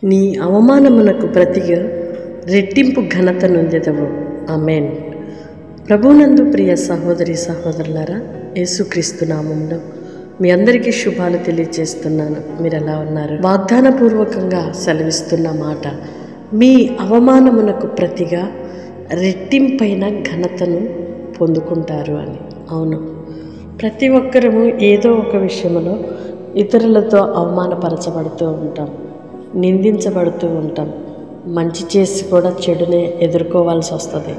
నీ అవమానమునకు ప్రతిగా రెట్టింపు ఘనత నొందెదవు. ఆమేన్. ప్రభునందు ప్రియ సహోదరి సహోదరులారా, యేసుక్రీస్తు నామములో మీ అందరికీ శుభాలు తెలియజేస్తున్నాను. మీరు ఎలా ఉన్నారు? వాగ్దానపూర్వకంగా సెలవిస్తున్న మాట, మీ అవమానమునకు ప్రతిగా రెట్టింపైన ఘనతను పొందుకుంటారు అని. అవును, ప్రతి ఒక్కరము ఏదో ఒక విషయంలో ఇతరులతో అవమానపరచబడుతూ ఉంటాం, నిందించబడుతూ ఉంటాం. మంచి చేసి కూడా చెడునే ఎదుర్కోవాల్సి వస్తుంది,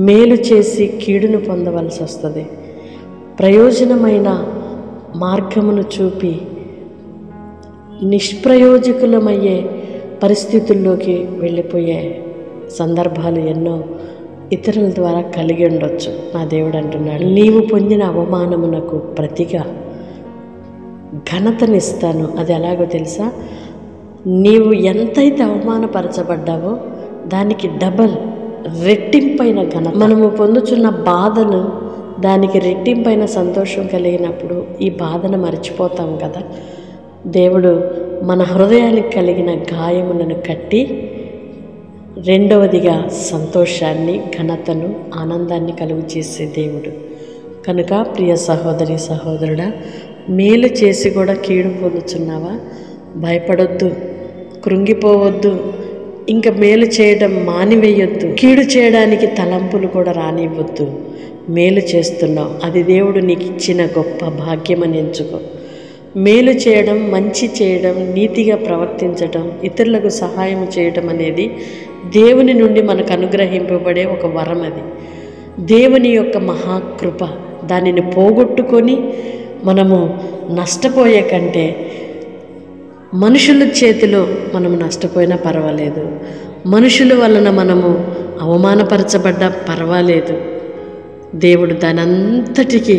మేలు చేసి కీడును పొందవలసి వస్తుంది. ప్రయోజనమైన మార్గమును చూపి నిష్ప్రయోజకులమయ్యే పరిస్థితుల్లోకి వెళ్ళిపోయే సందర్భాలు ఎన్నో ఇతరుల ద్వారా కలిగి ఉండొచ్చు. నా దేవుడు అంటున్నాడు, నీవు పొందిన అవమానమునకు ప్రతిగా ఘనతనిస్తాను. అది ఎలాగో తెలుసా? నీవు ఎంతైతే అవమానపరచబడ్డావో దానికి డబల్ రెట్టింపైన ఘనత. మనము పొందుతున్న బాధను దానికి రెట్టింపైన సంతోషం కలిగినప్పుడు ఈ బాధను మర్చిపోతాం కదా. దేవుడు మన హృదయానికి కలిగిన గాయములను కట్టి రెండవదిగా సంతోషాన్ని, ఘనతను, ఆనందాన్ని కలుగు చేసే దేవుడు కనుక ప్రియ సహోదరి సహోదరుడా, మేలు చేసి కూడా కీడు పొందుతున్నావా? భయపడొద్దు, కృంగిపోవద్దు, ఇంకా మేలు చేయడం మానివేయొద్దు, కీడు చేయడానికి తలంపులు కూడా రానివ్వద్దు. మేలు చేస్తున్నావు, అది దేవుడు నీకు ఇచ్చిన గొప్ప భాగ్యమని ఎంచుకో. మేలు చేయడం, మంచి చేయడం, నీతిగా ప్రవర్తించడం, ఇతరులకు సహాయం చేయడం అనేది దేవుని నుండి మనకు అనుగ్రహింపబడే ఒక వరం. అది దేవుని యొక్క మహాకృప. దానిని పోగొట్టుకొని మనము నష్టపోయే కంటే మనుషుల చేతిలో మనము నష్టపోయినా పర్వాలేదు, మనుషుల వలన మనము అవమానపరచబడ్డా పర్వాలేదు, దేవుడు దానంతటికీ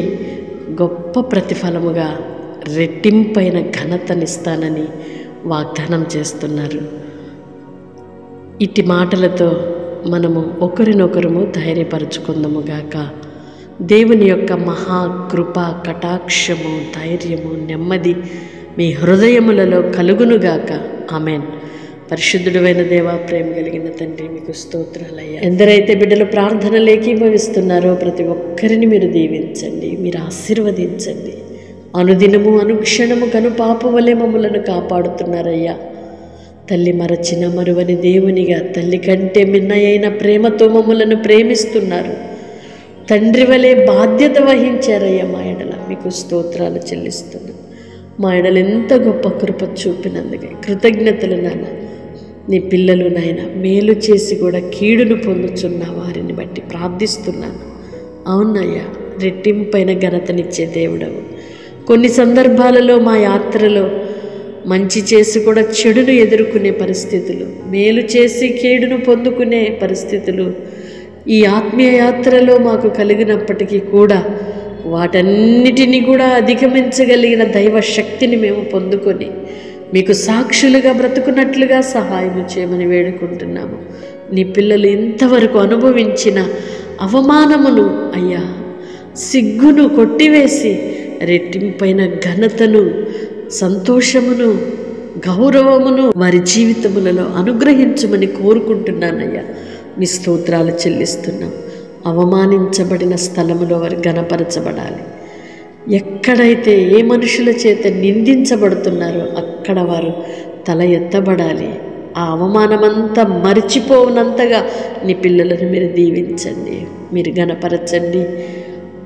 గొప్ప ప్రతిఫలముగా రెట్టింపైన ఘనతనిస్తానని వాగ్దానం చేస్తున్నారు. ఇట్టి మాటలతో మనము ఒకరినొకరము ధైర్యపరచుకుందాము గాక. దేవుని యొక్క మహాకృప, కటాక్షము, ధైర్యము, నెమ్మది మీ హృదయములలో కలుగునుగాక. ఆమెన్. పరిశుద్ధుడైన దేవా, ప్రేమ కలిగిన తండ్రి, మీకు స్తోత్రాలయ్యా. ఎందరైతే బిడ్డలు ప్రార్థనలు ఏకీభవిస్తున్నారో ప్రతి ఒక్కరిని మీరు దీవించండి, మీరు ఆశీర్వదించండి. అనుదినము అనుక్షణము కనుపాప వలె మమ్ములను కాపాడుతున్నారయ్యా. తల్లి మరచిన మరువని దేవునిగా, తల్లి కంటే మిన్నయైన ప్రేమతో మమ్ములను ప్రేమిస్తున్నారు. తండ్రి వలె బాధ్యత వహించారయ్యా మా ఎడల. మీకు స్తోత్రాలు చెల్లిస్తున్నాను. మా ఎడలు ఎంత గొప్ప కృప చూపినందుకే కృతజ్ఞతలు నాన్న. నీ పిల్లలు నాయన మేలు చేసి కూడా కీడును పొందుచున్న వారిని బట్టి ప్రార్థిస్తున్నాను. అవునయ్యా, రెట్టింపైన ఘనతనిచ్చే దేవుడవు. కొన్ని సందర్భాలలో మా యాత్రలో మంచి చేసి కూడా చెడును ఎదుర్కొనే పరిస్థితులు, మేలు చేసి కీడును పొందుకునే పరిస్థితులు ఈ ఆత్మీయ యాత్రలో మాకు కలిగినప్పటికీ కూడా వాటన్నిటినీ కూడా అధిగమించగలిగిన దైవ శక్తిని మేము పొందుకొని మీకు సాక్షులుగా బ్రతుకున్నట్లుగా సహాయం చేయమని వేడుకుంటున్నాము. నీ పిల్లలు ఇంతవరకు అనుభవించిన అవమానమును అయ్యా, సిగ్గును కొట్టివేసి రెట్టింపైన ఘనతను, సంతోషమును, గౌరవమును వారి జీవితములలో అనుగ్రహించమని కోరుకుంటున్నానయ్యా. మీ స్తోత్రాలు చెల్లిస్తున్నాం. అవమానించబడిన స్థలములో వారు ఘనపరచబడాలి. ఎక్కడైతే ఏ మనుషుల చేత నిందించబడుతున్నారో అక్కడ వారు తల ఎత్తబడాలి. ఆ అవమానమంతా మరిచిపోవునంతగా నీ పిల్లలను మీరు దీవించండి, మీరు ఘనపరచండి.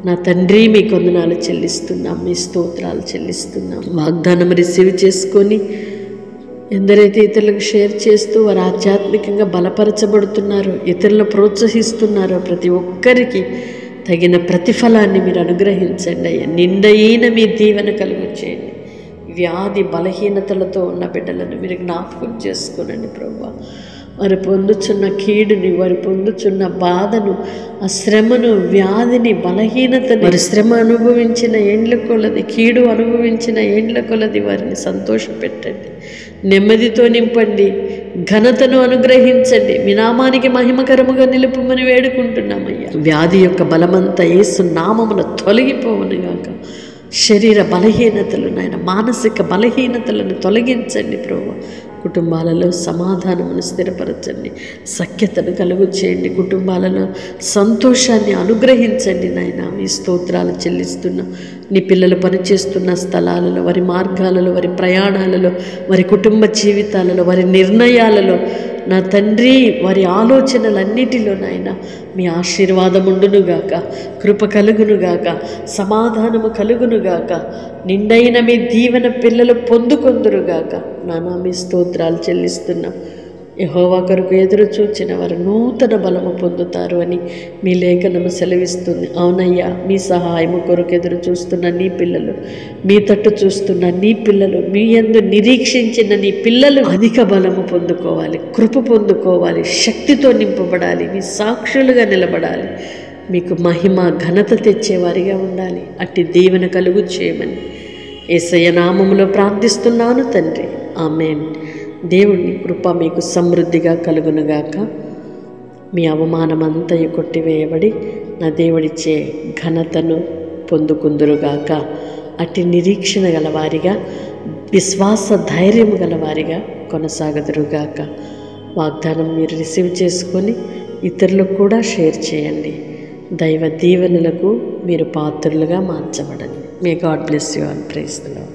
నా తండ్రి, మీ వందనాలు చెల్లిస్తున్నాం, మీ స్తోత్రాలు చెల్లిస్తున్నాం. వాగ్దానం రిసీవ్ చేసుకొని ఎందరైతే ఇతరులకు షేర్ చేస్తూ వారు ఆధ్యాత్మికంగా బలపరచబడుతున్నారో, ఇతరులను ప్రోత్సహిస్తున్నారో ప్రతి ఒక్కరికి తగిన ప్రతిఫలాన్ని మీరు అనుగ్రహించండి అయ్యా. నిండైన మీ దీవెన కలుగు చేయండి. వ్యాధి బలహీనతలతో ఉన్న బిడ్డలను మీరు జ్ఞాపకం చేసుకోనండి ప్రభువా. వారు పొందుచున్న కీడుని, వారు పొందుచున్న బాధను, ఆ శ్రమను, వ్యాధిని, బలహీనతని, వారి శ్రమ అనుభవించిన ఏండ్ల కొలది, కీడు అనుభవించిన ఏండ్ల కొలది వారిని సంతోషపెట్టండి, నెమ్మదితో నింపండి, ఘనతను అనుగ్రహించండి. మీ నామానికి మహిమకరముగా నిలుపుమని వేడుకుంటున్నామయ్యా. వ్యాధి యొక్క బలమంతా యేసు నామమున తొలగిపోవునుగాక. శరీర బలహీనతలు నాయన, మానసిక బలహీనతలను తొలగించండి ప్రభు. కుటుంబాలలో సమాధానమును స్థిరపరచండి, సఖ్యతను కలుగు చేయండి, కుటుంబాలలో సంతోషాన్ని అనుగ్రహించండి నాయన. ఈ స్తోత్రాలు చెల్లిస్తున్నా. నీ పిల్లలు పనిచేస్తున్న స్థలాలలో, వారి మార్గాలలో, వారి ప్రయాణాలలో, వారి కుటుంబ జీవితాలలో, వారి నిర్ణయాలలో నా తండ్రి, వారి ఆలోచనలన్నిటిలో నాయన మీ ఆశీర్వాదం ఉండునుగాక, కృప కలుగునుగాక, సమాధానము కలుగునుగాక, నిండైన మీ దీవెన పిల్లలు పొందుకొందురుగాక. నానా మీ స్తోత్రాలు చెల్లిస్తున్నాం. యెహోవా కొరకు ఎదురు చూచిన వారు నూతన బలము పొందుతారు అని మీ లేఖనము సెలవిస్తుంది. అవునయ్యా, మీ సహాయము కొరకు ఎదురు చూస్తున్న నీ పిల్లలు, మీ తట్టు చూస్తున్న నీ పిల్లలు, మీ యందు నిరీక్షించిన నీ పిల్లలు అధిక బలము పొందుకోవాలి, కృప పొందుకోవాలి, శక్తితో నింపబడాలి, మీ సాక్షులుగా నిలబడాలి, మీకు మహిమ ఘనత తెచ్చేవారిగా ఉండాలి. అట్టి దీవెన కలుగు చేయమని యేసయ్య నామములో ప్రార్థిస్తున్నాను తండ్రి. ఆమేన్. దేవుని కృప మీకు సమృద్ధిగా కలుగునుగాక. మీ అవమానమంతయు కొట్టివేయబడి నా దేవుడిచ్చే ఘనతను పొందుకుందురుగాక. అట్టి నిరీక్షణ గలవారిగా, విశ్వాస ధైర్యము గలవారిగా కొనసాగదురుగాక. వాగ్దానం మీరు రిసీవ్ చేసుకొని ఇతరులకు కూడా షేర్ చేయండి. దైవ దీవెనలకు మీరు పాత్రులుగా మార్చబడండి. May God bless you all. Praise the lord.